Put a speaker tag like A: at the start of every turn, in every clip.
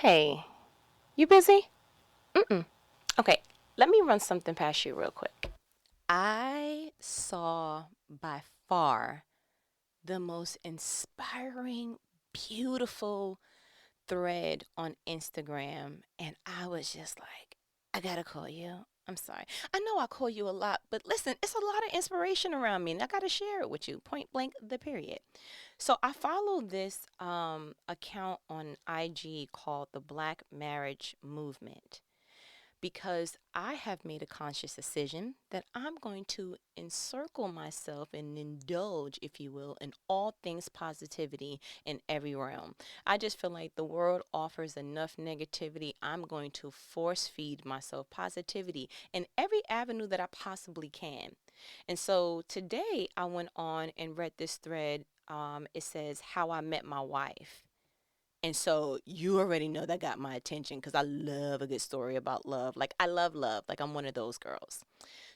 A: Hey, you busy? Mm-mm. Okay, let me run something past you real quick. I saw by far the most inspiring, beautiful thread on Instagram, and I was just like, I gotta call you. I'm sorry. I know I call you a lot, but listen, it's a lot of inspiration around me, and I gotta share it with you. Point blank, the period. So I follow this account on IG called the Black Marriage Movement because I have made a conscious decision that I'm going to encircle myself and indulge, if you will, in all things positivity in every realm. I just feel like the world offers enough negativity. I'm going to force feed myself positivity in every avenue that I possibly can. And so today I went on and read this thread. It says, How I Met My Wife. And so you already know that got my attention because I love a good story about love. Like, I love love. Like, I'm one of those girls.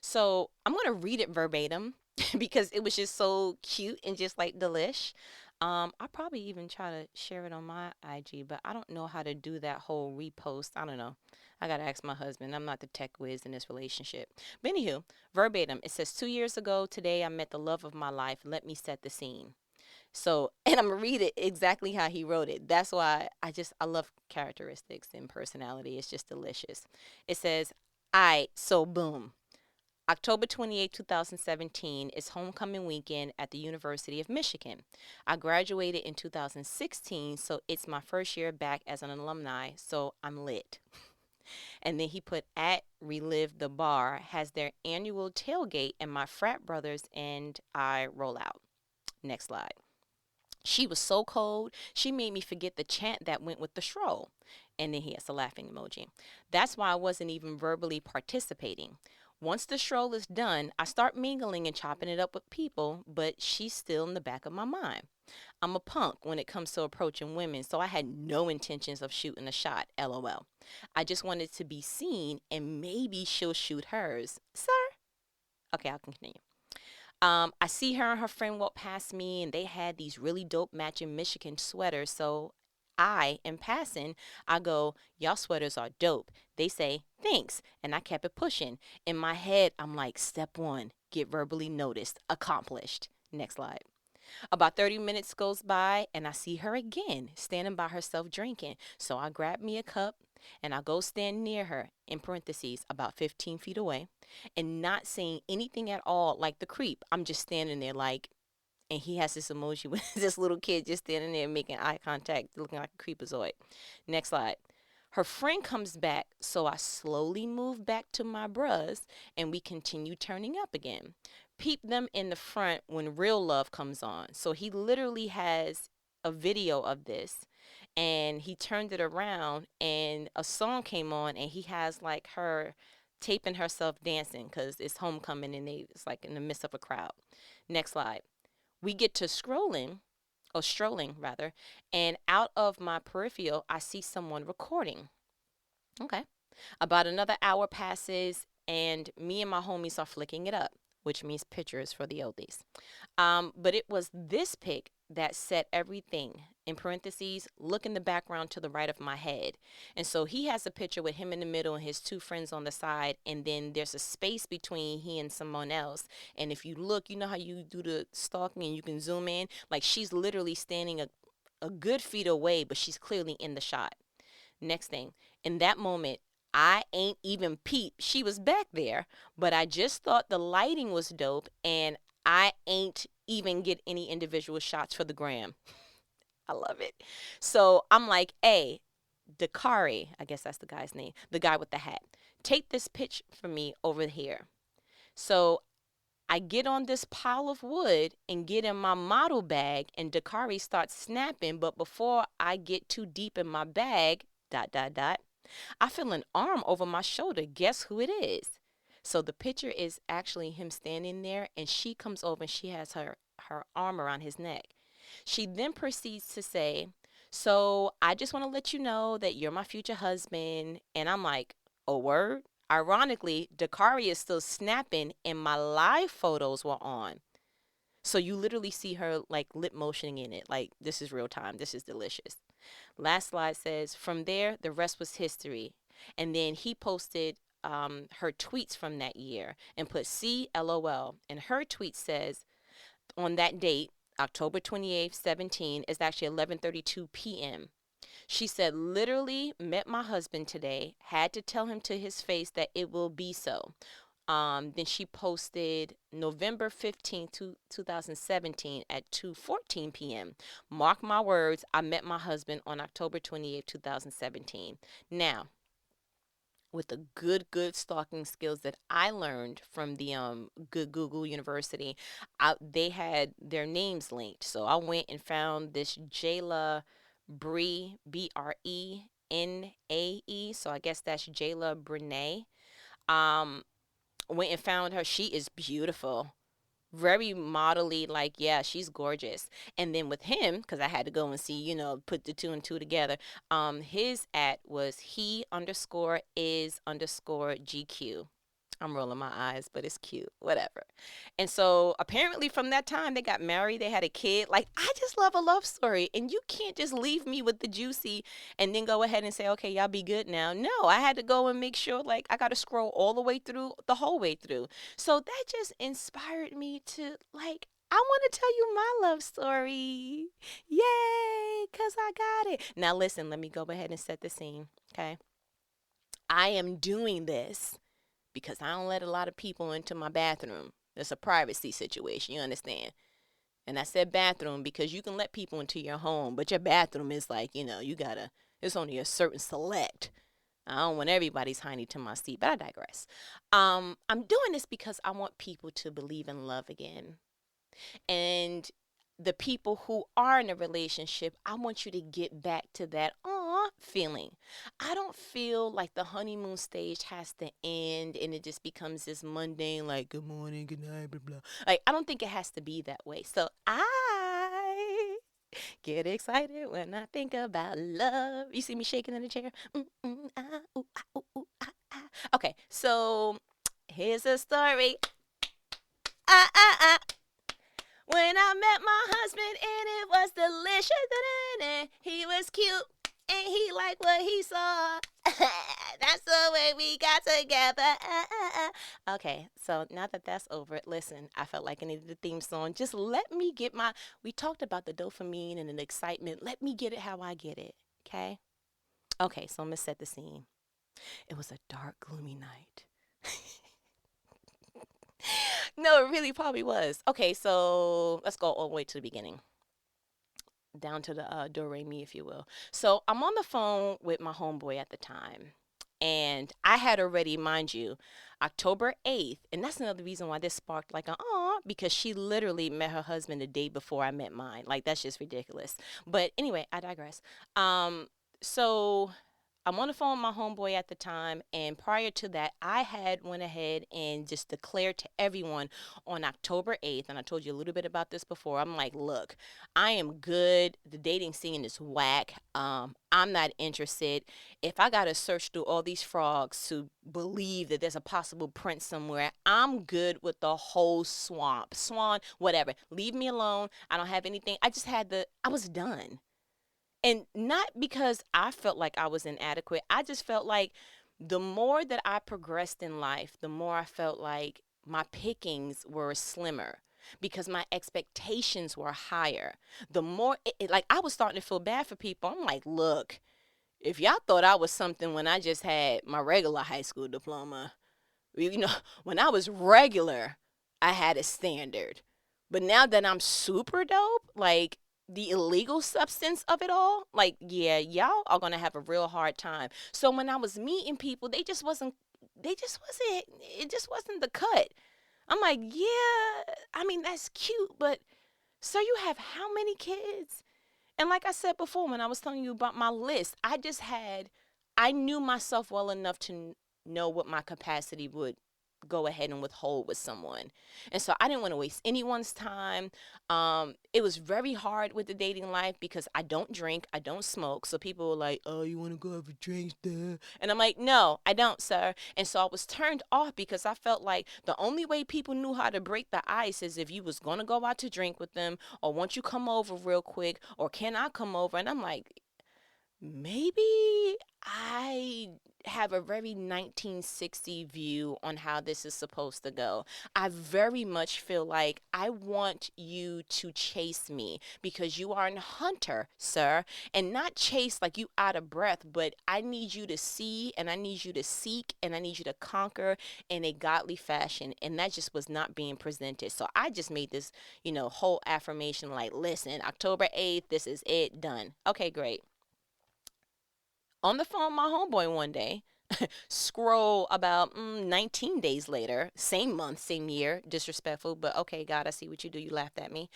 A: So I'm going to read it verbatim because it was just so cute and just like delish. I'll probably even try to share it on my IG, but I don't know how to do that whole repost. I don't know. I got to ask my husband. I'm not the tech whiz in this relationship. But anywho, verbatim, it says, 2 years ago today, I met the love of my life. Let me set the scene. So, and I'm gonna read it exactly how he wrote it. That's why I love characteristics and personality. It's just delicious. It says, "I so boom. October 28, 2017 is homecoming weekend at the University of Michigan. I graduated in 2016, so it's my first year back as an alumni, so I'm lit." And then he put at Relive the Bar has their annual tailgate and my frat brothers and I roll out. Next slide. She was so cold, she made me forget the chant that went with the stroll. And then he has a laughing emoji. That's why I wasn't even verbally participating. Once the stroll is done, I start mingling and chopping it up with people, but she's still in the back of my mind. I'm a punk when it comes to approaching women, so I had no intentions of shooting a shot, lol. I just wanted to be seen and maybe she'll shoot hers. Sir? Okay, I'll continue. I see her and her friend walk past me, and they had these really dope matching Michigan sweaters. So in passing, I go, "Y'all sweaters are dope." They say, "Thanks." And I kept it pushing. In my head, I'm like, step one, get verbally noticed, accomplished. Next slide. About 30 minutes goes by and I see her again, standing by herself drinking. So I grab me a cup and I go stand near her, in parentheses, about 15 feet away, and not saying anything at all like the creep. I'm just standing there like, and he has this emoji with this little kid just standing there making eye contact, looking like a creepazoid. Next slide. Her friend comes back, so I slowly move back to my bras and we continue turning up again. Peep them in the front when real love comes on. So he literally has a video of this and he turned it around and a song came on and he has like her taping herself dancing because it's homecoming and it's like in the midst of a crowd. Next slide. We get to strolling rather, and out of my peripheral, I see someone recording. Okay. About another hour passes, and me and my homies are flicking it up, which means pictures for the oldies. But it was this pic that set everything. In parentheses, look in the background to the right of my head. And so he has a picture with him in the middle and his two friends on the side. And then there's a space between he and someone else. And if you look, you know how you do the stalking and you can zoom in? Like she's literally standing a good feet away, but she's clearly in the shot. Next thing, in that moment, I ain't even peep. She was back there, but I just thought the lighting was dope and I ain't even get any individual shots for the gram. I love it. So I'm like, hey, Dakari, I guess that's the guy's name, the guy with the hat, take this pitch for me over here. So I get on this pile of wood and get in my model bag, and Dakari starts snapping. But before I get too deep in my bag, dot, dot, dot, I feel an arm over my shoulder. Guess who it is? So the picture is actually him standing there, and she comes over and she has her arm around his neck. She then proceeds to say, "So I just want to let you know that you're my future husband." And I'm like, "A word?" Ironically, Dakari is still snapping and my live photos were on. So you literally see her like lip motioning in it. Like, this is real time. This is delicious. Last slide says, from there, the rest was history. And then he posted her tweets from that year and put CLOL. And her tweet says, on that date, October 28th, 17, it's actually 11:32 p.m. She said, literally met my husband today, had to tell him to his face that it will be so. Then she posted November 15th, 2017 at 2:14 p.m. Mark my words, I met my husband on October 28th, 2017. Now, with the good stalking skills that I learned from the good Google University, they had their names linked. So I went and found this Jayla Bree, Brenae. So I guess that's Jayla Brenae. Um, Went and found her. She is beautiful, very modelly, like, yeah, she's gorgeous. And then with him, because I had to go and see, put the two and two together, his at was he underscore is underscore GQ. I'm rolling my eyes, but it's cute, whatever. And so apparently from that time they got married, they had a kid. Like, I just love a love story, and you can't just leave me with the juicy and then go ahead and say, okay, y'all be good now. No, I had to go and make sure, like, I got to scroll all the way through, the whole way through. So that just inspired me to, like, I want to tell you my love story. Yay, because I got it. Now listen, let me go ahead and set the scene, okay? I am doing this because I don't let a lot of people into my bathroom. It's a privacy situation, you understand? And I said bathroom because you can let people into your home, but your bathroom is like, it's only a certain select. I don't want everybody's hiney to my seat, but I digress. I'm doing this because I want people to believe in love again. And the people who are in a relationship, I want you to get back to that feeling. I don't feel like the honeymoon stage has to end and it just becomes this mundane, like, good morning, good night, blah, blah. Like, I don't think it has to be that way. So I get excited when I think about love. You see me shaking in the chair? Ooh, ah, ooh, ooh, ah, ah. Okay, so here's a story. Ah, ah, ah. When I met my husband and it was delicious, and he was cute and he liked what he saw. That's the way we got together. Okay, so now that that's over, listen, I felt like I needed the theme song. Just let me get we talked about the dopamine and the excitement. Let me get it how I get it, okay? Okay, so I'm going to set the scene. It was a dark, gloomy night. No, it really probably was. Okay, so let's go all the way to the beginning. Down to the do re mi, if you will. So I'm on the phone with my homeboy at the time. And I had already, mind you, October 8th, and that's another reason why this sparked like because she literally met her husband the day before I met mine. Like, that's just ridiculous. But anyway, I digress. So I'm on the phone with my homeboy at the time, and prior to that, I had went ahead and just declared to everyone on October 8th, and I told you a little bit about this before. I'm like, look, I am good. The dating scene is whack. I'm not interested. If I got to search through all these frogs to believe that there's a possible prince somewhere, I'm good with the whole swan, whatever. Leave me alone. I don't have anything. I was done. And not because I felt like I was inadequate. I just felt like the more that I progressed in life, the more I felt like my pickings were slimmer because my expectations were higher. The more, like, I was starting to feel bad for people. I'm like, look, if y'all thought I was something when I just had my regular high school diploma, when I was regular, I had a standard. But now that I'm super dope, like, the illegal substance of it all, like, yeah, y'all are gonna have a real hard time. So when I was meeting people, it just wasn't the cut. I'm like, yeah, I mean, that's cute, but so you have how many kids? And like I said before, when I was telling you about my list, I knew myself well enough to know what my capacity would go ahead and withhold with someone. And so I didn't want to waste anyone's time. It was very hard with the dating life because I don't drink, I don't smoke. So people were like, oh, you want to go have a drink there? And I'm like, no, I don't, sir. And so I was turned off because I felt like the only way people knew how to break the ice is if you was going to go out to drink with them, or won't you come over real quick, or can I come over? And I'm like, maybe I have a very 1960 view on how this is supposed to go. I very much feel like I want you to chase me because you are a hunter, sir, and not chase like you out of breath, but I need you to see and I need you to seek and I need you to conquer in a godly fashion. And that just was not being presented. So I just made this, whole affirmation like, listen, October 8th, this is it, done. Okay, great. On the phone with my homeboy one day, scroll about 19 days later, same month, same year, disrespectful, but okay, God, I see what you do. You laughed at me.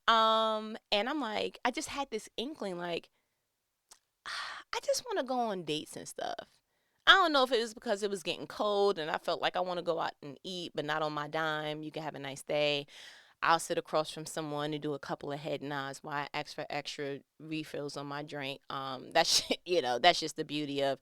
A: And I'm like, I just had this inkling, like, I just want to go on dates and stuff. I don't know if it was because it was getting cold and I felt like I want to go out and eat, but not on my dime. You can have a nice day. I'll sit across from someone and do a couple of head nods while I ask for extra refills on my drink. That's that's just the beauty of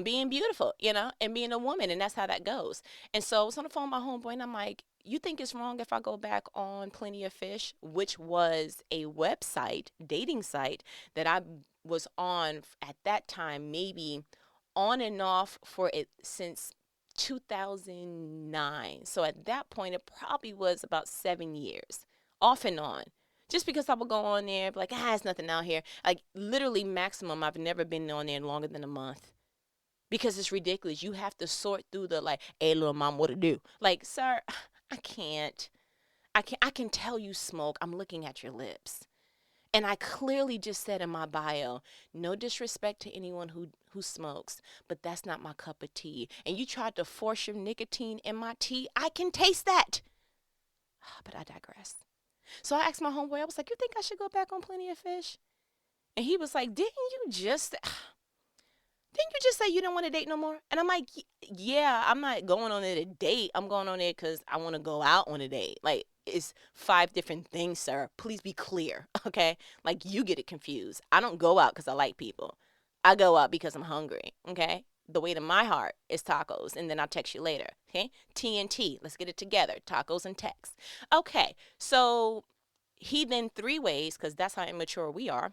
A: being beautiful, and being a woman, and that's how that goes. And so I was on the phone with my homeboy, and I'm like, "You think it's wrong if I go back on Plenty of Fish, which was a website, dating site that I was on at that time, maybe on and off for it since 2009. So at that point, it probably was about 7 years, off and on. Just because I would go on there, be like, it's nothing out here. Like, literally, maximum, I've never been on there longer than a month because it's ridiculous. You have to sort through the, like, hey, little mom, what to do? Like, sir, I can't. I can tell you smoke. I'm looking at your lips. And I clearly just said in my bio, no disrespect to anyone who smokes, but that's not my cup of tea. And you tried to force your nicotine in my tea. I can taste that. But I digress. So I asked my homeboy, I was like, you think I should go back on Plenty of Fish? And he was like, didn't you just say you don't want to date no more? And I'm like, yeah, I'm not going on it a date. I'm going on it because I want to go out on a date. Like, it's 5 different things, sir. Please be clear, okay? Like, you get it confused. I don't go out because I like people. I go out because I'm hungry, okay? The way to my heart is tacos, and then I'll text you later, okay? TNT, let's get it together. Tacos and text. Okay, so he then 3 ways, because that's how immature we are.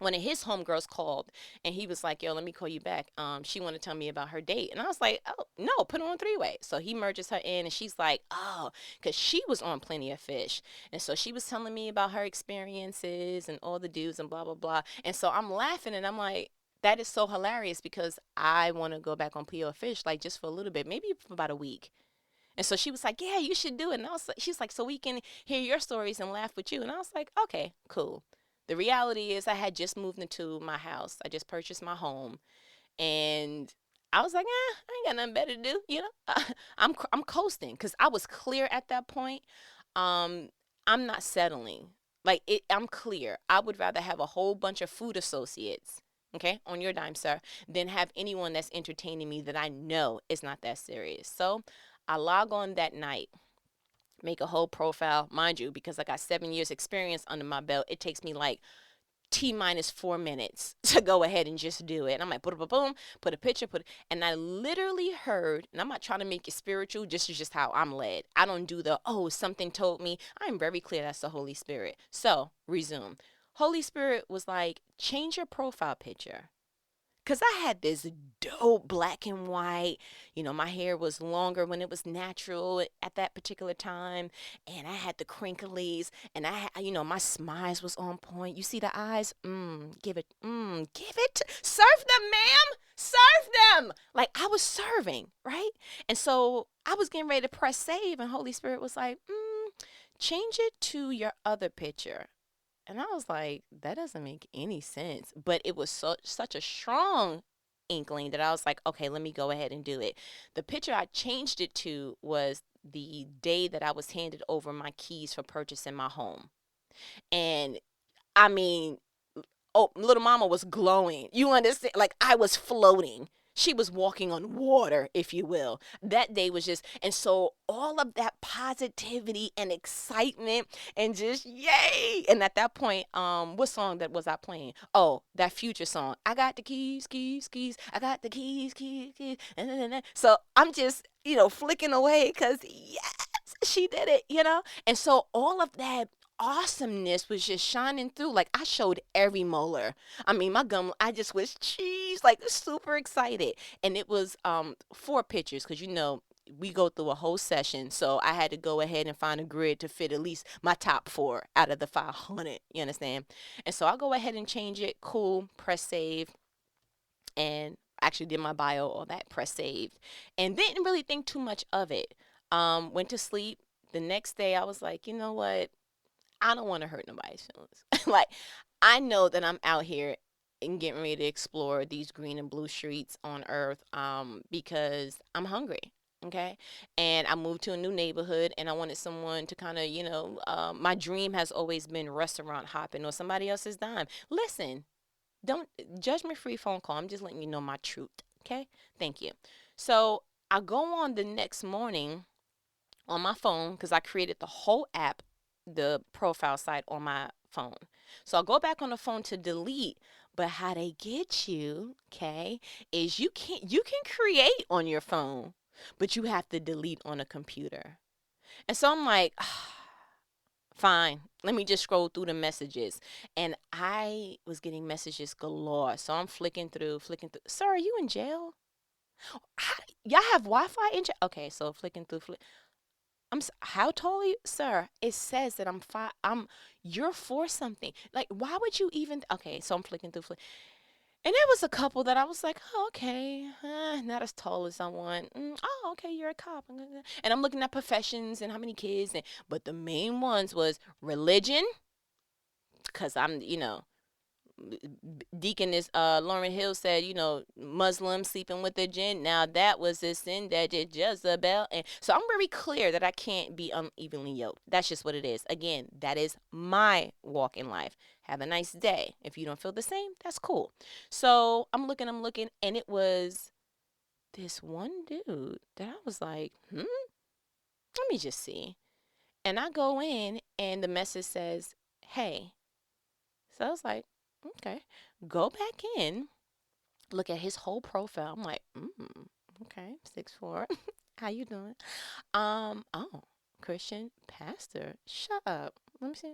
A: One of his homegirls called and he was like, yo, let me call you back. She wanted to tell me about her date. And I was like, oh, no, put her on 3-way. So he merges her in and she's like, oh, because she was on Plenty of Fish. And so she was telling me about her experiences and all the dudes and blah, blah, blah. And so I'm laughing and I'm like, that is so hilarious because I want to go back on Plenty of Fish, like just for a little bit, maybe for about a week. And so she was like, yeah, you should do it. And I was like, she's like, so we can hear your stories and laugh with you. And I was like, okay, cool. The reality is I had just moved into my house. I just purchased my home. And I was like, I ain't got nothing better to do, I'm coasting because I was clear at that point. I'm not settling. Like, I'm clear. I would rather have a whole bunch of food associates, okay, on your dime, sir, than have anyone that's entertaining me that I know is not that serious. So I log on that night, make a whole profile, mind you, because I got 7 years experience under my belt. It takes me like T minus 4 minutes to go ahead and just do it. And I'm like, boom, boom, boom, put a picture, and I literally heard, and I'm not trying to make it spiritual, this is just how I'm led. I don't do the, oh, something told me. I'm very clear that's the Holy Spirit. So, resume. Holy Spirit was like, change your profile picture. Because I had this dope black and white, my hair was longer when it was natural at that particular time. And I had the crinklies and I had, my smiles was on point. You see the eyes? Give it. Serve them, ma'am. Serve them. Like I was serving, right? And so I was getting ready to press save and Holy Spirit was like, change it to your other picture. And I was like, that doesn't make any sense. But it was such a strong inkling that I was like, okay, let me go ahead and do it. The picture I changed it to was the day that I was handed over my keys for purchasing my home. And I mean, little mama was glowing. You understand? Like I was floating. She was walking on water, if you will. That day was just, and so all of that positivity and excitement and just yay. And at that point, what song that was I playing? Oh, that Future song. I got the keys, keys, keys. I got the keys, keys, keys. So I'm just, flicking away because yes, she did it, And so all of that awesomeness was just shining through. Like, I showed every molar. I mean, my gum, I just was cheese, like super excited. And it was 4 pictures because, we go through a whole session. So I had to go ahead and find a grid to fit at least my top 4 out of the 500. You understand? And so I'll go ahead and change it. Cool. Press save. And actually did my bio, all that, press saved. And didn't really think too much of it. Went to sleep. The next day I was like, you know what? I don't want to hurt nobody's feelings. Like, I know that I'm out here and getting ready to explore these green and blue streets on earth because I'm hungry. Okay. And I moved to a new neighborhood and I wanted someone to kind of, my dream has always been restaurant hopping or somebody else's dime. Listen, don't judgment free phone call. I'm just letting you know my truth. Okay. Thank you. So I go on the next morning on my phone because I created the whole app, the profile site on my phone. So I'll go back on the phone to delete. But how they get you, okay, is you can create on your phone, but you have to delete on a computer. And so I'm like, fine, let me just scroll through the messages. And I was getting messages galore. So I'm flicking through. Sir, are you in jail? Y'all have Wi-Fi in jail? Okay, so flicking through. How tall are you, sir? It says that I'm 5. You're 4 something. Like, why would you even? Okay, so I'm flicking through. And there was a couple that I was like, oh, okay, not as tall as I want. Oh, okay, you're a cop. And I'm looking at professions and how many kids. But the main ones was religion, because I'm, Deaconess Lauren Hill said, Muslims sleeping with a jinn. Now that was a sin that did Jezebel. And so I'm very clear that I can't be unevenly yoked. That's just what it is. Again, that is my walk in life. Have a nice day. If you don't feel the same, that's cool. So I'm looking, and it was this one dude that I was like, let me just see. And I go in, and the message says, hey. So I was like, okay. Go back in, look at his whole profile. I'm like, okay, 6'4". How you doing? Oh, Christian pastor. Shut up. Let me see.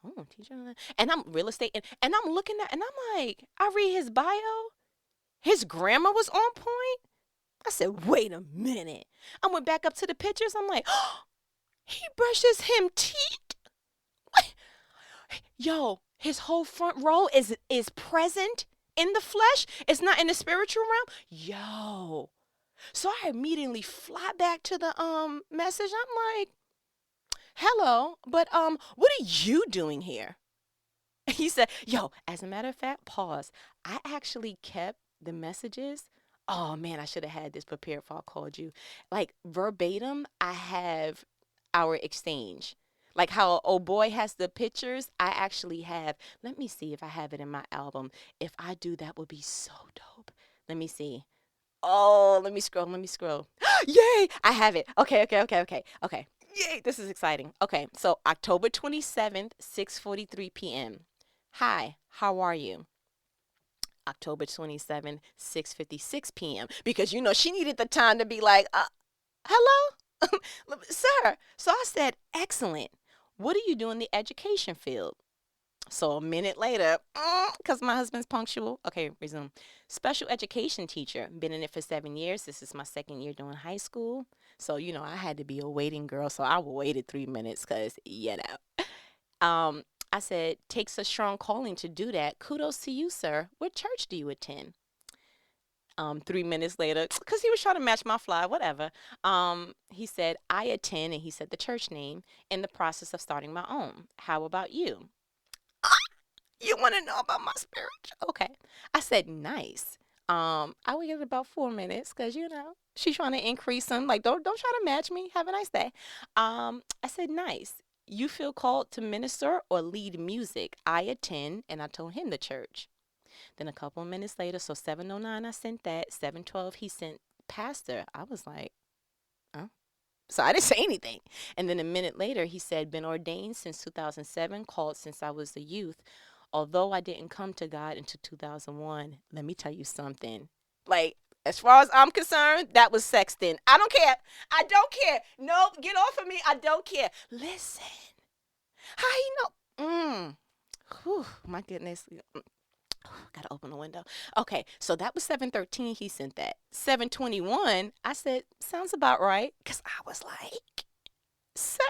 A: Oh, teacher. And I'm real estate. And I'm looking at, and I'm like, I read his bio. His grammar was on point. I said, wait a minute. I went back up to the pictures. I'm like, oh, he brushes him teeth. What? Yo, his whole front row is present in the flesh. It's not in the spiritual realm. Yo. So I immediately fly back to the message. I'm like, hello, but what are you doing here? He said, yo, as a matter of fact, pause. I actually kept the messages. Oh man, I should have had this prepared before I called you. Like verbatim, I have our exchange. Like how old boy has the pictures, I actually have. Let me see if I have it in my album. If I do, that would be so dope. Let me see. Oh, let me scroll. Yay! I have it. Okay. Yay, this is exciting. Okay, so October 27th, 6:43 p.m. Hi, how are you? October 27th, 6:56 p.m. Because, she needed the time to be like, hello? Sir. So I said, excellent. What do you do in the education field? So a minute later, because my husband's punctual. Okay, resume. Special education teacher. Been in it for 7 years. This is my 2nd year doing high school. So, I had to be a waiting girl. So I waited 3 minutes because, I said, takes a strong calling to do that. Kudos to you, sir. What church do you attend? 3 minutes later, because he was trying to match my fly, whatever. He said, I attend, and he said the church name, in the process of starting my own. How about you? You want to know about my spiritual? Okay. I said, nice. I waited about 4 minutes because, she's trying to increase them. Like, don't try to match me. Have a nice day. I said, nice. You feel called to minister or lead music? I attend, and I told him the church. Then a couple of minutes later, so 7:09, I sent that. 7:12, he sent pastor. I was like, oh. So I didn't say anything. And then a minute later, he said, been ordained since 2007, called since I was a youth. Although I didn't come to God until 2001, let me tell you something. Like, as far as I'm concerned, that was sexting. I don't care. No, get off of me. I don't care. Listen, How he know? Whew, my goodness. Gotta open the window. Okay, so that was 7:13. He sent that. 7:21. I said, sounds about right. Cause I was like, sir.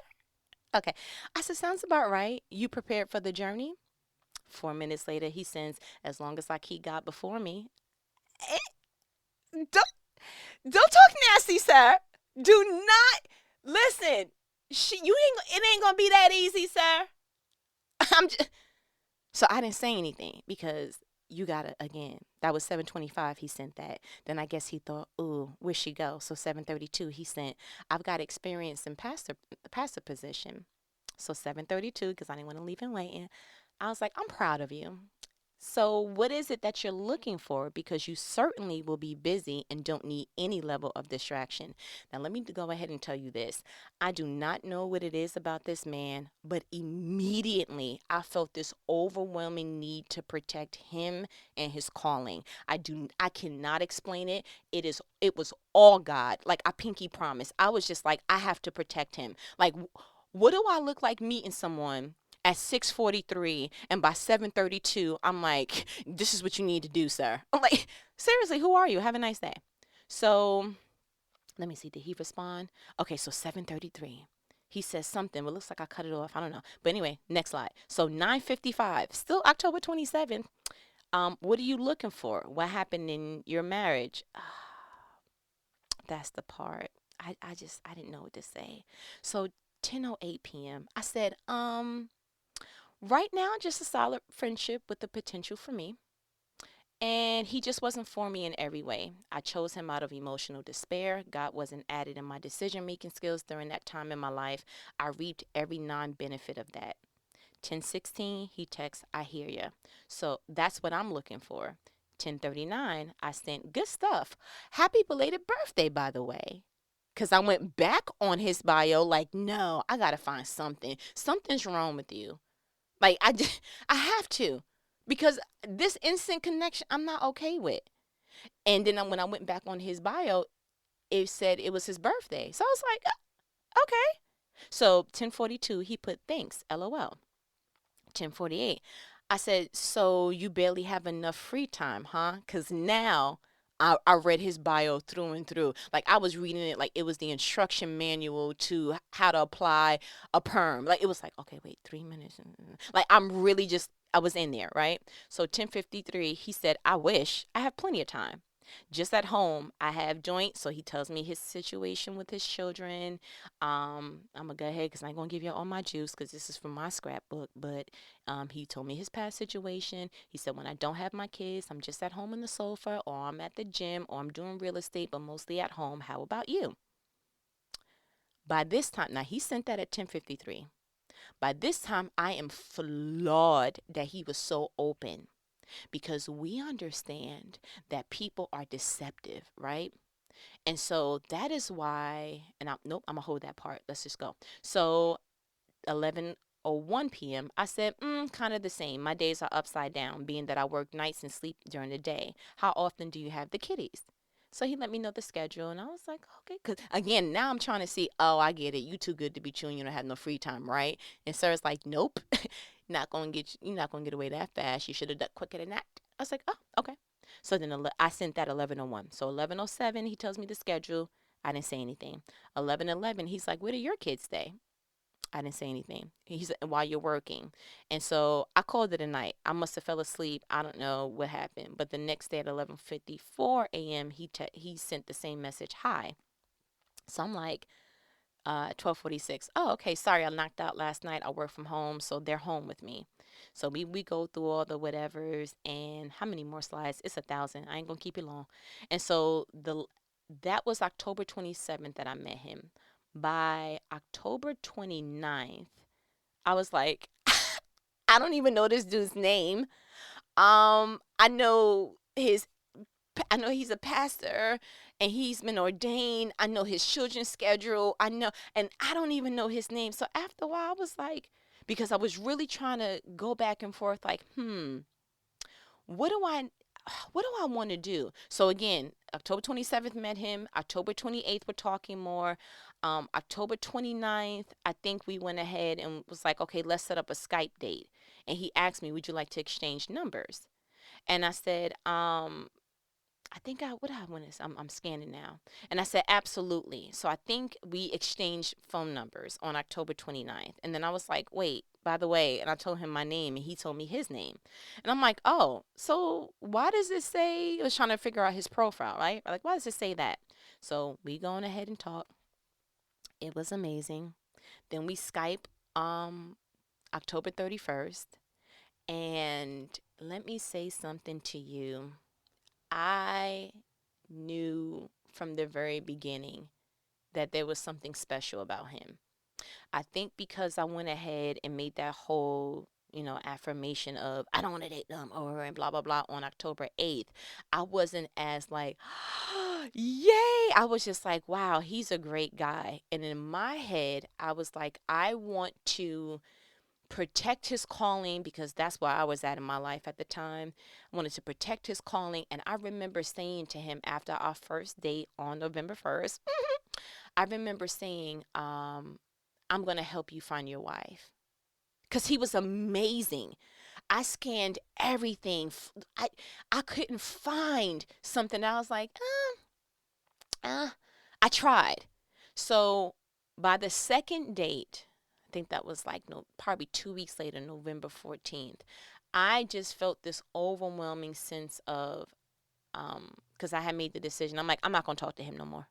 A: Okay. I said, sounds about right. You prepared for the journey? 4 minutes later, he sends, as long as I keep God before me. Eh, don't talk nasty, sir. Do not listen. You ain't. It ain't gonna be that easy, sir. I'm just, so I didn't say anything because you gotta again. That was 7:25. He sent that. Then I guess he thought, ooh, where'd she go? So 7:32. He sent. I've got experience in pastor position. So 7:32 because I didn't want to leave him waiting. I was like, I'm proud of you. So, what is it that you're looking for? Because you certainly will be busy and don't need any level of distraction. Now, let me go ahead and tell you this. I do not know what it is about this man, but immediately I felt this overwhelming need to protect him and his calling. I cannot explain it. It was all God. Like I pinky promise. I was just like, I have to protect him. Like, what do I look like meeting someone at 6:43 and by 7:32 I'm like, this is what you need to do, sir. I'm like, seriously, who are you? Have a nice day. So let me see, did he respond? Okay, so 7:33 he says something, but it looks like I cut it off. I don't know. But anyway, next slide. So 9:55, still October 27th. What are you looking for? What happened in your marriage? That's the part. I didn't know what to say. So 10:08 p.m. I said, right now, just a solid friendship with the potential for me. And he just wasn't for me in every way. I chose him out of emotional despair. God wasn't added in my decision making skills during that time in my life. I reaped every non benefit of that. 10:16, he texts, I hear ya. So that's what I'm looking for. 10:39, I sent good stuff. Happy belated birthday, by the way. Because I went back on his bio, like, no, I got to find something. Something's wrong with you. Like I just, I have to because this instant connection I'm not okay with. And then when I went back on his bio, it said it was his birthday. So I was like, okay. So 10:42 he put thanks, LOL. 10:48 I said, so you barely have enough free time, huh? Cuz now I read his bio through and through. Like I was reading it like it was the instruction manual to how to apply a perm. Like it was like, okay, wait, 3 minutes. Like I'm really just I was in there, right? So 10:53, he said, I wish I have plenty of time. Just at home, I have joints. So he tells me his situation with his children. I'm gonna go ahead because I'm gonna give you all my juice because this is from my scrapbook. But he told me his past situation. He said, when I don't have my kids, I'm just at home on the sofa, or I'm at the gym, or I'm doing real estate, but mostly at home. How about you? By this time, now he sent that at 10:53. By this time, I am flawed that he was so open because we understand that people are deceptive, right? And so that is why, and nope, I'm gonna hold that part. Let's just go. So 11:01 p.m. I said, kind of the same. My days are upside down, being that I work nights and sleep during the day. How often do you have the kiddies? So he let me know the schedule, and I was like, okay. Because again, now I'm trying to see, oh, I get it. You too good to be chewing. You don't have no free time, right? And Sarah's like, nope, you're not gonna get away that fast. You should have done quicker than that. I was like, oh, okay. So then I sent that 11:01. So 11:07, he tells me the schedule. I didn't say anything. 11:11, he's like, where do your kids stay? I didn't say anything. He said, while you're working. And so I called it a night. I must have fell asleep. I don't know what happened. But the next day at 11:54 a.m., he sent the same message, hi. So I'm like, 12:46. Oh, okay. Sorry, I knocked out last night. I work from home, so they're home with me. So we go through all the whatevers, and how many more slides? It's 1,000. I ain't gonna keep it long. And so that was October 27th that I met him. By October 29th, I was like, I don't even know this dude's name. I know I know he's a pastor and he's been ordained. I know his children's schedule. I know, and I don't even know his name. So after a while, I was like, because I was really trying to go back and forth, like, what do I, what do I want to do? So again, October 27th met him. October 28th, we're talking more. October 29th, I think we went ahead and was like, okay, let's set up a Skype date. And he asked me, would you like to exchange numbers? And I said, I think I, what I want is, I'm scanning now. And I said, absolutely. So I think we exchanged phone numbers on October 29th. And then I was like, wait, by the way, and I told him my name and he told me his name. And I'm like, oh, so why does it say, I was trying to figure out his profile, right? Like, why does it say that? So we going ahead and talk. It was amazing. Then we Skype October 31st. And let me say something to you. I knew from the very beginning that there was something special about him. I think because I went ahead and made that whole, affirmation of I don't want to date them or and blah blah blah on October 8th, I wasn't as like, yay. I was just like, wow, he's a great guy. And in my head, I was like, I want to protect his calling because that's where I was at in my life at the time. I wanted to protect his calling. And I remember saying to him after our first date on November 1st, I remember saying, I'm going to help you find your wife. Because he was amazing. I scanned everything. I couldn't find something. I was like, I tried. So by the second date, I think that was like no, probably 2 weeks later, November 14th, I just felt this overwhelming sense of, because I had made the decision. I'm like, I'm not going to talk to him no more.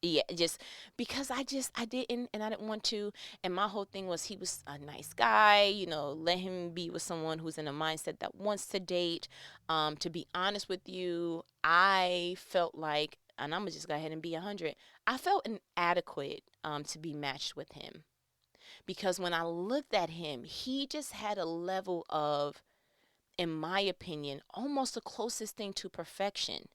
A: Yeah, just because I didn't, and I didn't want to. And my whole thing was he was a nice guy, let him be with someone who's in a mindset that wants to date. To be honest with you, I felt like, and I'm gonna just go ahead and be 100. I felt inadequate to be matched with him because when I looked at him, he just had a level of, in my opinion, almost the closest thing to perfection.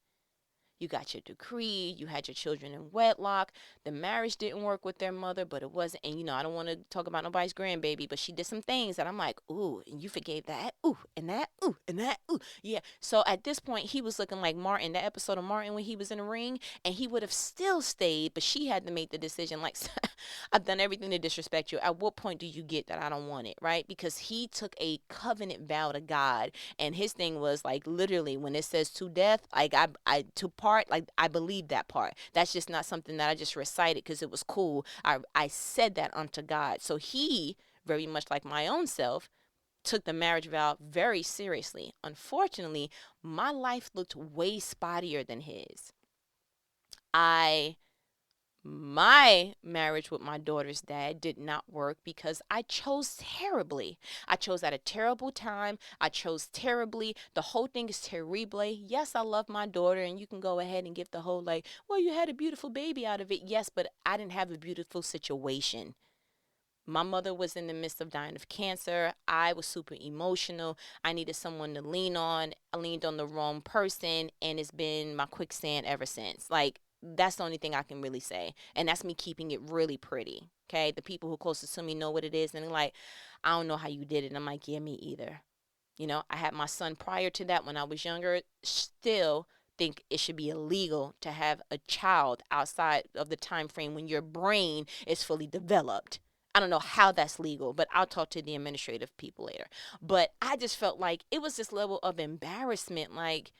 A: You got your degree, you had your children in wedlock. The marriage didn't work with their mother, but it wasn't. And, I don't want to talk about nobody's grandbaby, but she did some things that I'm like, ooh, and you forgave that, ooh, and that, ooh, and that, ooh. Yeah. So at this point, he was looking like Martin, that episode of Martin when he was in the ring, and he would have still stayed, but she had to make the decision, like, I've done everything to disrespect you. At what point do you get that I don't want it, right? Because he took a covenant vow to God, and his thing was like literally when it says to death, like I to part, like I believe that part. That's just not something that I just recited because it was cool. I said that unto God. So he, very much like my own self, took the marriage vow very seriously. Unfortunately, my life looked way spottier than his. I My marriage with my daughter's dad did not work because I chose terribly. I chose at a terrible time. I chose terribly. The whole thing is terrible. Yes, I love my daughter, and you can go ahead and give the whole like, well, you had a beautiful baby out of it. Yes, but I didn't have a beautiful situation. My mother was in the midst of dying of cancer. I was super emotional. I needed someone to lean on. I leaned on the wrong person, and it's been my quicksand ever since. Like, that's the only thing I can really say. And that's me keeping it really pretty. Okay. The people who closest to me know what it is. And they're like, I don't know how you did it. And I'm like, yeah, me either. I had my son prior to that when I was younger. Still think it should be illegal to have a child outside of the time frame when your brain is fully developed. I don't know how that's legal, but I'll talk to the administrative people later. But I just felt like it was this level of embarrassment. Like,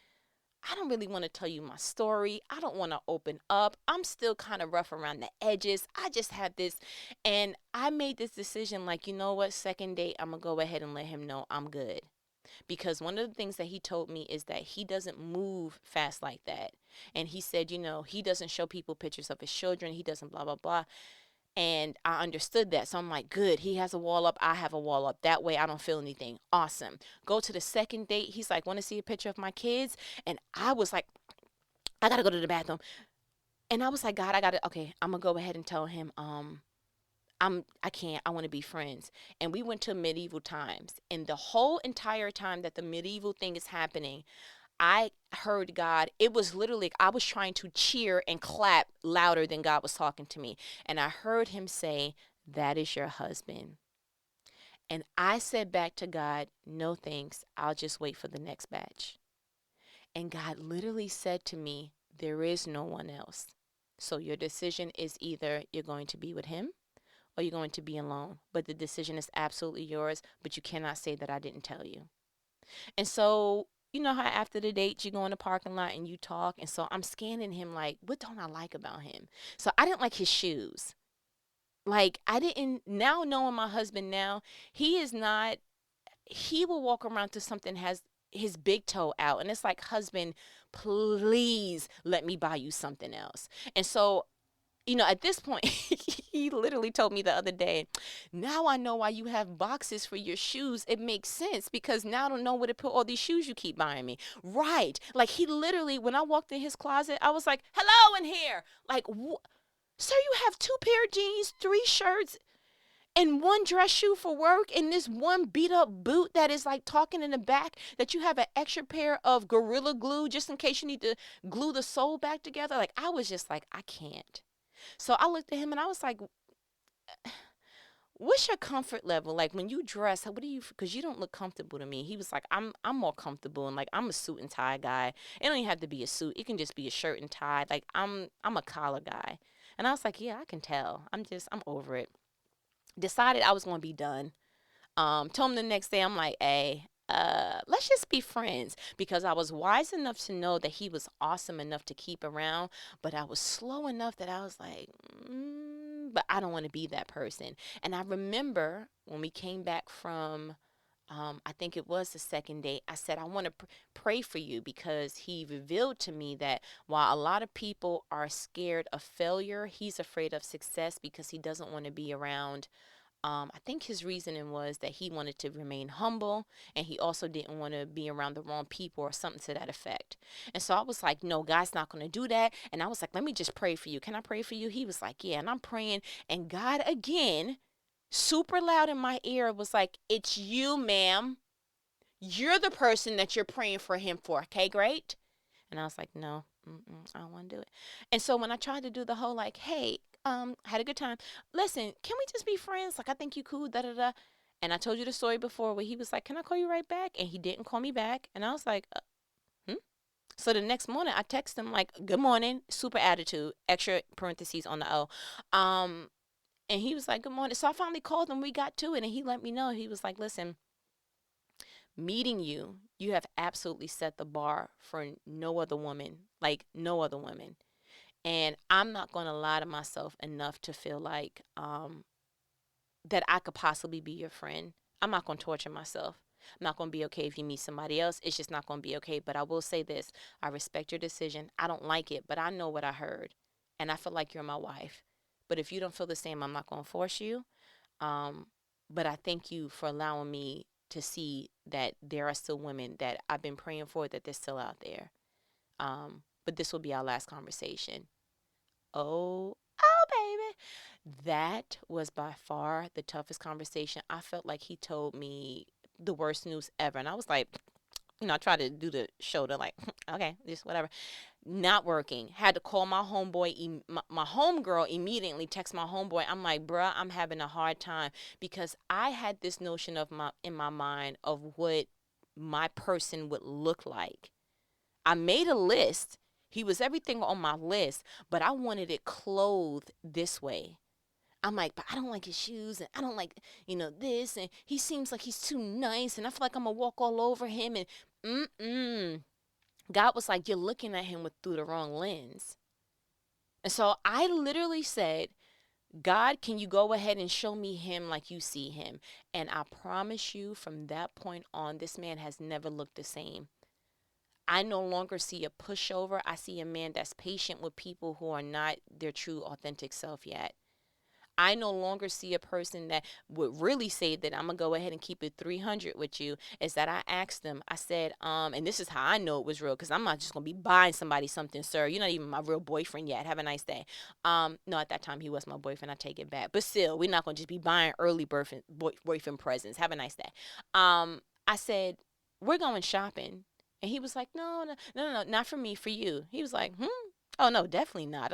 A: I don't really want to tell you my story. I don't want to open up. I'm still kind of rough around the edges. I just had this, and I made this decision like, you know what, second date, I'm going to go ahead and let him know I'm good. Because one of the things that he told me is that he doesn't move fast like that. And he said, he doesn't show people pictures of his children. He doesn't blah, blah, blah. And I understood that. So I'm like, good. He has a wall up. I have a wall up. That way I don't feel anything. Awesome. Go to the second date. He's like, want to see a picture of my kids? And I was like, I got to go to the bathroom. And I was like, God, okay, I'm going to go ahead and tell him, I can't, I want to be friends. And we went to medieval times. And the whole entire time that the medieval thing is happening, I heard God. It was literally, I was trying to cheer and clap louder than God was talking to me. And I heard him say, that is your husband. And I said back to God, no thanks. I'll just wait for the next batch. And God literally said to me, there is no one else. So your decision is either you're going to be with him or you're going to be alone. But the decision is absolutely yours, but you cannot say that I didn't tell you. And so, you know how after the date you go in the parking lot and you talk, and so I'm scanning him like, what don't I like about him? So I didn't like his shoes. Like I didn't, now knowing my husband now, he is not, he will walk around to something has his big toe out, and it's like, husband, please let me buy you something else. And so, you know, at this point, he literally told me the other day, now I know why you have boxes for your shoes. It makes sense because now I don't know where to put all these shoes you keep buying me. Right. Like he literally, when I walked in his closet, I was like, hello in here. Like, sir, you have 2 pair of jeans, 3 shirts, and 1 dress shoe for work, and this one beat up boot that is like talking in the back that you have an extra pair of Gorilla Glue just in case you need to glue the sole back together. Like, I was just like, I can't. So I looked at him and I was like, what's your comfort level? Like when you dress, what do you, because you don't look comfortable to me. He was like, I'm more comfortable, and like I'm a suit and tie guy. It don't even have to be a suit. It can just be a shirt and tie. Like I'm a collar guy. And I was like, yeah, I can tell. I'm over it. Decided I was gonna be done. Told him the next day, I'm like, hey, let's just be friends, because I was wise enough to know that he was awesome enough to keep around, but I was slow enough that I was like, but I don't want to be that person. And I remember when we came back from, I think it was the second date, I said, I want to pray for you, because he revealed to me that while a lot of people are scared of failure, he's afraid of success because he doesn't want to be around. I think his reasoning was that he wanted to remain humble, and he also didn't want to be around the wrong people or something to that effect. And so I was like, no, God's not going to do that. And I was like, let me just pray for you. Can I pray for you? He was like, yeah. And I'm praying. And God, again, super loud in my ear, was like, it's you, ma'am. You're the person that you're praying for him for. Okay, great. And I was like, no, I don't want to do it. And so when I tried to do the whole like, hey, had a good time. Listen, can we just be friends? Like, I think you cool, da da da. And I told you the story before where he was like, can I call you right back? And he didn't call me back. And I was like, hmm? So the next morning I text him like, good morning, super attitude, extra parentheses on the O. And he was like, good morning. So I finally called him. We got to it, and he let me know. He was like, listen, meeting you, you have absolutely set the bar for no other woman, like no other woman. And I'm not going to lie to myself enough to feel like that I could possibly be your friend. I'm not going to torture myself. I'm not going to be okay if you meet somebody else. It's just not going to be okay. But I will say this, I respect your decision. I don't like it, but I know what I heard. And I feel like you're my wife. But if you don't feel the same, I'm not going to force you. Um, but I thank you for allowing me to see that there are still women that I've been praying for, that they're still out there. But this will be our last conversation. Oh, baby. That was by far the toughest conversation. I felt like he told me the worst news ever. And I was like, I tried to do the shoulder, like, okay, just whatever. Not working. Had to call my homeboy, my homegirl immediately, text my homeboy. I'm like, bruh, I'm having a hard time, because I had this notion in my mind of what my person would look like. I made a list. He was everything on my list, but I wanted it clothed this way. I'm like, but I don't like his shoes, and I don't like, this, and he seems like he's too nice, and I feel like I'm gonna walk all over him, and God was like, you're looking at him through the wrong lens. And so I literally said, God, can you go ahead and show me him like you see him? And I promise you, from that point on, this man has never looked the same. I no longer see a pushover. I see a man that's patient with people who are not their true, authentic self yet. I no longer see a person that would really say that I'm going to go ahead and keep it 300 with you. Is that I asked them, I said, and this is how I know it was real, because I'm not just going to be buying somebody something, sir. You're not even my real boyfriend yet. Have a nice day. No, at that time he was my boyfriend. I take it back. But still, we're not going to just be buying early boyfriend presents. Have a nice day. I said, we're going shopping. And he was like, no, not for me, for you. He was like, oh, no, definitely not.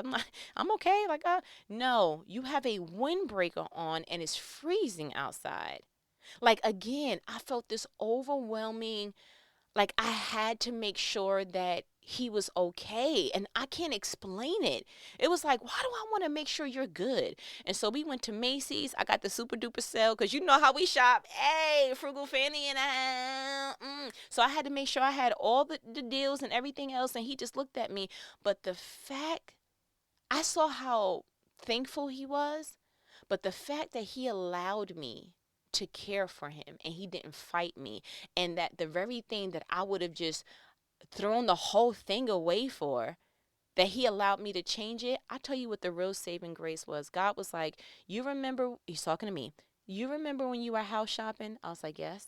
A: I'm okay. Like, no, you have a windbreaker on and it's freezing outside. Like, again, I felt this overwhelming, Like, I had to make sure that he was okay, and I can't explain it. It was like, why do I want to make sure you're good? And so we went to Macy's. I got the super duper sale because you know how we shop. Hey, frugal Fanny and So I had to make sure I had all the deals and everything else, and he just looked at me. But the fact, I saw how thankful he was, but the fact that he allowed me to care for him and he didn't fight me, and that the very thing that I would have just thrown the whole thing away for, that he allowed me to change it. I tell you what the real saving grace was. God was like, you remember, he's talking to me, you remember when you were house shopping? I was like, yes.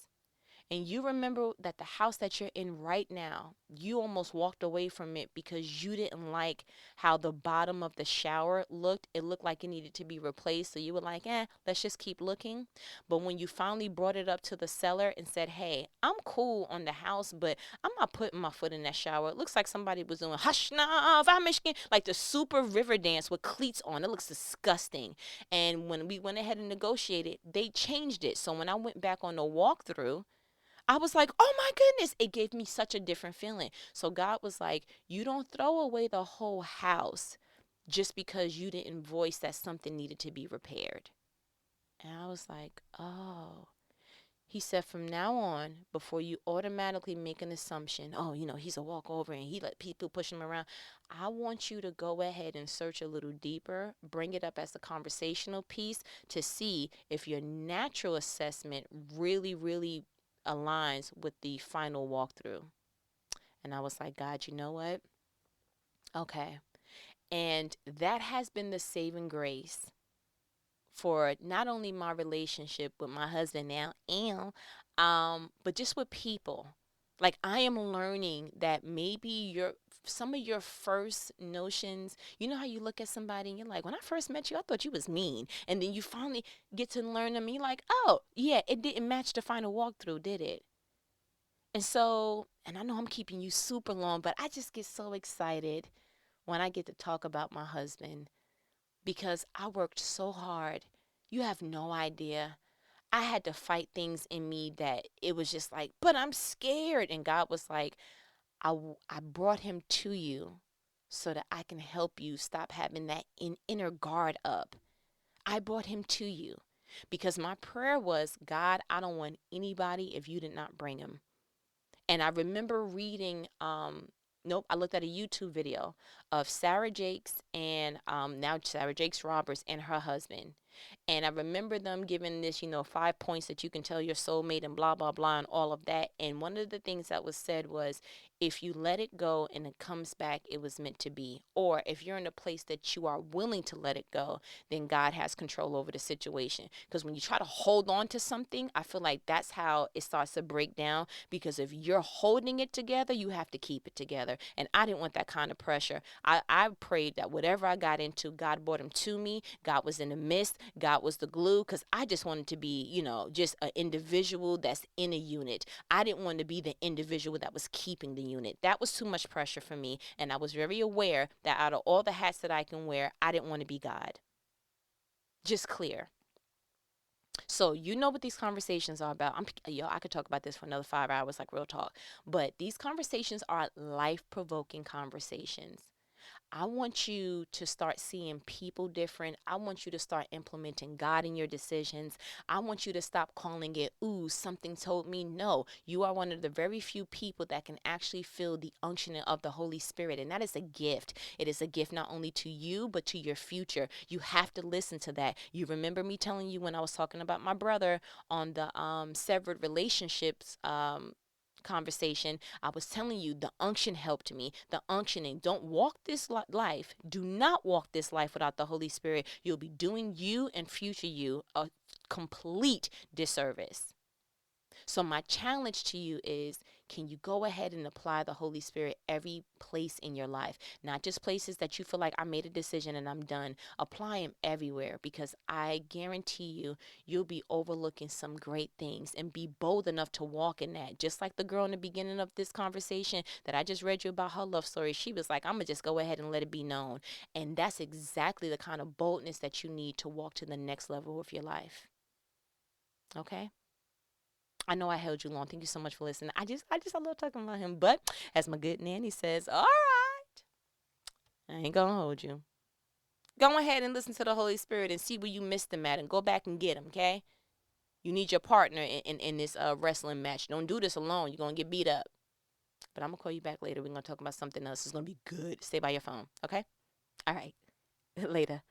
A: And you remember that the house that you're in right now, you almost walked away from it because you didn't like how the bottom of the shower looked. It looked like it needed to be replaced. So you were like, let's just keep looking. But when you finally brought it up to the seller and said, hey, I'm cool on the house, but I'm not putting my foot in that shower. It looks like somebody was doing hush now, Michigan, like the super river dance with cleats on. It looks disgusting. And when we went ahead and negotiated, they changed it. So when I went back on the walkthrough, I was like, oh my goodness, it gave me such a different feeling. So God was like, you don't throw away the whole house just because you didn't voice that something needed to be repaired. And I was like, oh. He said, from now on, before you automatically make an assumption, oh, he's a walkover and he let people push him around, I want you to go ahead and search a little deeper, bring it up as a conversational piece to see if your natural assessment really, really aligns with the final walkthrough. And I was like, God, you know what? Okay. And that has been the saving grace for not only my relationship with my husband now, but just with people. Like, I am learning that maybe some of your first notions, you know how you look at somebody and you're like, when I first met you, I thought you was mean. And then you finally get to learn them and you're like, oh, yeah, it didn't match the final walkthrough, did it? And so, and I know I'm keeping you super long, but I just get so excited when I get to talk about my husband because I worked so hard. You have no idea. I had to fight things in me that it was just like, but I'm scared. And God was like, I brought him to you so that I can help you stop having that inner guard up. I brought him to you because my prayer was, God, I don't want anybody if you did not bring him. And I remember reading, I looked at a YouTube video of Sarah Jakes and now Sarah Jakes Roberts and her husband. And I remember them giving this, 5 points that you can tell your soulmate and blah, blah, blah, and all of that. And one of the things that was said was, if you let it go and it comes back, it was meant to be. Or if you're in a place that you are willing to let it go, then God has control over the situation. Because when you try to hold on to something, I feel like that's how it starts to break down. Because if you're holding it together, you have to keep it together. And I didn't want that kind of pressure. I prayed that whatever I got into, God brought him to me. God was in the midst. God was the glue, because I just wanted to be, just an individual that's in a unit. I didn't want to be the individual that was keeping the unit. That was too much pressure for me. And I was very aware that out of all the hats that I can wear, I didn't want to be God. Just clear. So you know what these conversations are about. I could talk about this for another 5 hours, like real talk. But these conversations are life-provoking conversations. I want you to start seeing people different. I want you to start implementing God in your decisions. I want you to stop calling it, ooh, something told me. No, you are one of the very few people that can actually feel the unctioning of the Holy Spirit. And that is a gift. It is a gift not only to you, but to your future. You have to listen to that. You remember me telling you when I was talking about my brother on the severed relationships conversation, I was telling you the unction helped me. The unctioning. Don't walk this life. Do not walk this life without the Holy Spirit. You'll be doing you and future you a complete disservice. So my challenge to you is, can you go ahead and apply the Holy Spirit every place in your life? Not just places that you feel like I made a decision and I'm done. Apply him everywhere, because I guarantee you, you'll be overlooking some great things, and be bold enough to walk in that. Just like the girl in the beginning of this conversation that I just read you about her love story. She was like, I'm going to just go ahead and let it be known. And that's exactly the kind of boldness that you need to walk to the next level of your life. Okay? I know I held you long. Thank you so much for listening. I love talking about him. But as my good nanny says, all right, I ain't gonna hold you. Go ahead and listen to the Holy Spirit and see where you missed him at, and go back and get him. Okay? You need your partner in this wrestling match. Don't do this alone. You're gonna get beat up. But I'm gonna call you back later. We're gonna talk about something else. It's gonna be good. Stay by your phone. Okay? All right. Later.